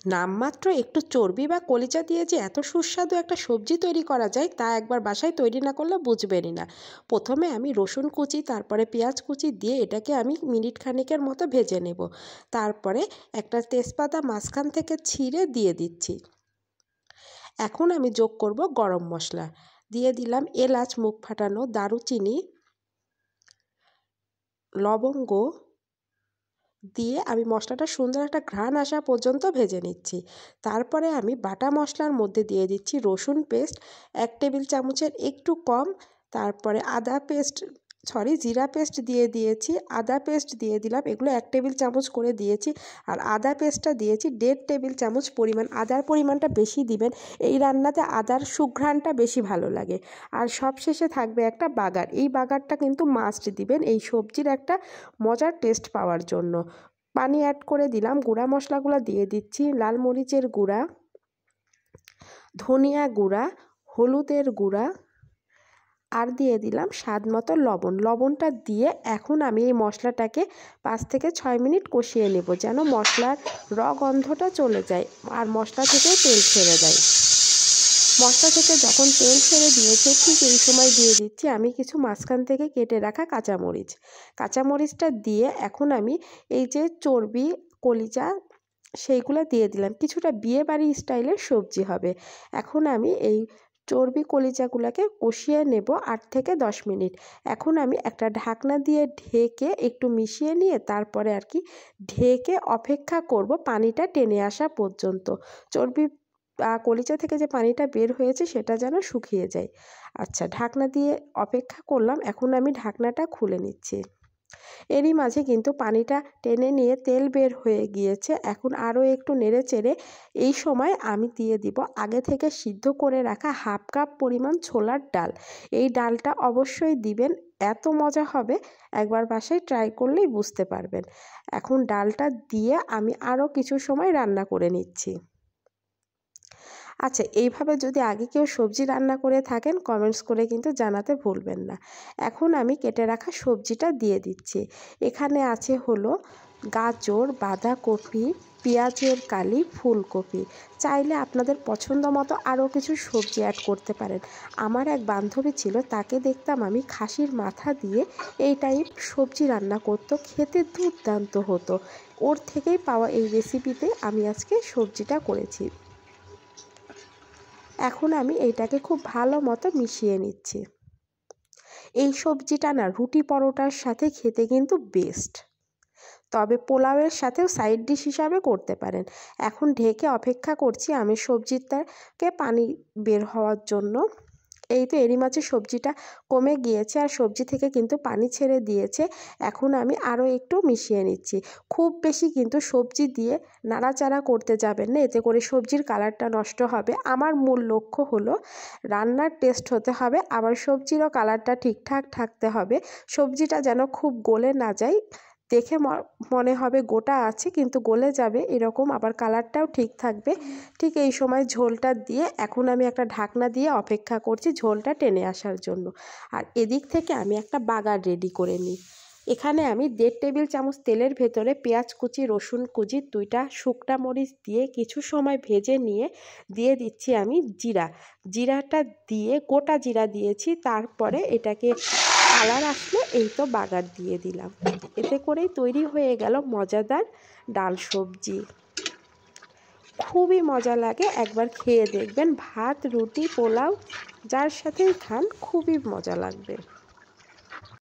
নামমাত্র একটু চর্বি বা কলিজা দিয়ে যে এত সুস্বাদু একটা সবজি তৈরি করা যায় তা একবার বাসায় তৈরি না করলে বুঝবেনই না। প্রথমে আমি রসুন কুচি তারপরে পেঁয়াজ কুচি দিয়ে এটাকে আমি মিনিট খানেকের মতো ভেজে নেব। তারপরে একটা তেজপাতা মাঝখান থেকে ছিঁড়ে দিয়ে দিচ্ছি। এখন আমি যোগ করব গরম মশলা, দিয়ে দিলাম এলাচ মুখ ফাটানো, দারুচিনি, লবঙ্গ দিয়ে আমি মশলাটা সুন্দর একটা ঘ্রাণ আসা পর্যন্ত ভেজে নিচ্ছি। তারপরে আমি বাটা মশলার মধ্যে দিয়ে দিচ্ছি রসুন পেস্ট 1 টেবিল চামচের একটু কম, তারপরে জিরা পেস্ট দিয়ে দিয়েছি, আদা পেস্ট দিয়ে দিলাম, এগুলো 1 টেবিল চামচ করে দিয়েছি। আর আদা পেস্টটা দিয়েছি 1.5 টেবিল চামচ পরিমাণ। আদার পরিমাণটা বেশি দিবেন, এই রান্নাতে আদার সুঘ্রাণটা বেশি ভালো লাগে। আর সবশেষে থাকবে একটা বাগার, এই বাগারটা কিন্তু মাস্ট দিবেন এই সবজির একটা মজার টেস্ট পাওয়ার জন্য। পানি অ্যাড করে দিলাম, গুঁড়া মশলাগুলো দিয়ে দিচ্ছি, লাল মরিচের গুঁড়া, ধনিয়া গুঁড়া, হলুদের গুঁড়া, আর দিয়ে দিলাম স্বাদ মতো লবণ। লবণটা দিয়ে এখন আমি এই মশলাটাকে 5 থেকে 6 মিনিট কষিয়ে নেব, যেন মশলার গন্ধটা চলে যায় আর মশলা থেকে তেল ছেড়ে দেয়। মশলা থেকে যখন তেল ছেড়ে দিয়েছে ঠিক এই সময় দিয়ে দিচ্ছি আমি কিছু মাঝখান থেকে কেটে রাখা কাঁচামরিচ। কাঁচামরিচটা দিয়ে এখন আমি এই যে চর্বি কলিজা সেইগুলো দিয়ে দিলাম। কিছুটা বিয়েবাড়ি স্টাইলের সবজি হবে। এখন আমি এই চর্বি কলিজাগুলোকে কষিয়ে নেব 8 থেকে 10 মিনিট। এখন আমি একটা ঢাকনা দিয়ে ঢেকে একটু মিশিয়ে নিয়ে তারপরে আর কি ঢেকে অপেক্ষা করব পানিটা টেনে আসা পর্যন্ত। চর্বি কলিজা থেকে যে পানিটা বের হয়েছে সেটা যেন শুকিয়ে যায়। আচ্ছা, ঢাকনা দিয়ে অপেক্ষা করলাম, এখন আমি ঢাকনাটা খুলে নিচ্ছি। এরই মাঝে কিন্তু পানিটা টেনে নিয়ে তেল বের হয়ে গিয়েছে। এখন আরও একটু নেড়ে চেড়ে এই সময় আমি দিয়ে দিব আগে থেকে সিদ্ধ করে রাখা 1/2 কাপ পরিমাণ ছোলার ডাল। এই ডালটা অবশ্যই দিবেন, এত মজা হবে, একবার বাসায় ট্রাই করলেই বুঝতে পারবেন। এখন ডালটা দিয়ে আমি আরও কিছু সময় রান্না করে নিচ্ছি। আচ্ছা, এইভাবে যদি আগে কেউ সবজি রান্না করে থাকেন কমেন্টস করে কিন্তু জানাতে ভুলবেন না। এখন আমি কেটে রাখা সবজিটা দিয়ে দিচ্ছি। এখানে আছে হলো গাজর, বাঁধাকপি, পেঁয়াজের কালি, ফুলকপি। চাইলে আপনাদের পছন্দ মতো আরও কিছু সবজি অ্যাড করতে পারেন। আমার এক বান্ধবী ছিল, তাকে দেখতাম আমি খাসির মাথা দিয়ে এই টাইপ সবজি রান্না করতো, খেতে দুর্দান্ত হতো। ওর থেকেই পাওয়া এই রেসিপিতে আমি আজকে সবজিটা করেছি। এখন আমি এইটাকে খুব ভালো মতো মিশিয়ে নিচ্ছি। এই সবজিটা না রুটি পরোটার সাথে খেতে কিন্তু বেস্ট, তবে পোলাওয়ের সাথেও সাইড ডিশ হিসাবে করতে পারেন। এখন ঢেকে অপেক্ষা করছি আমি সবজিটাকে পানি বের হওয়ার জন্য। এই তো এরই মাঝে সবজিটা কমে গিয়েছে আর সবজি থেকে কিন্তু পানি ছেড়ে দিয়েছে। এখন আমি আরও একটু মিশিয়ে নিচ্ছি। খুব বেশি কিন্তু সবজি দিয়ে নাড়াচাড়া করতে যাবেন না, এতে করে সবজির কালারটা নষ্ট হবে। আমার মূল লক্ষ্য হলো রান্নার টেস্ট হতে হবে, আবার সবজিরও কালারটা ঠিকঠাক থাকতে হবে। সবজিটা যেন খুব গলে না যায়, দেখে মনে হবে গোটা আছে কিন্তু গলে যাবে এরকম, আবার কালারটাও ঠিক থাকবে। ঠিক এই সময় ঝোলটা দিয়ে এখন আমি একটা ঢাকনা দিয়ে অপেক্ষা করছি ঝোলটা টেনে আসার জন্য। আর এদিক থেকে আমি একটা বাগার রেডি করে নিই। এখানে আমি 1.5 টেবিল চামচ তেলের ভেতরে পেঁয়াজ কুচি, রসুন কুচি, 2টা শুকনা মরিচ দিয়ে কিছু সময় ভেজে নিয়ে দিয়ে দিচ্ছি আমি জিরাটা দিয়ে গোটা জিরা দিয়েছি। তারপরে এটাকে কালার আসলে এই তো বাগার দিয়ে দিলাম। এতে করেই তৈরি হয়ে গেল মজাদার ডাল সবজি। খুবই মজা লাগে, একবার খেয়ে দেখবেন। ভাত, রুটি, পোলাও যার সাথেই খান খুবই মজা লাগবে।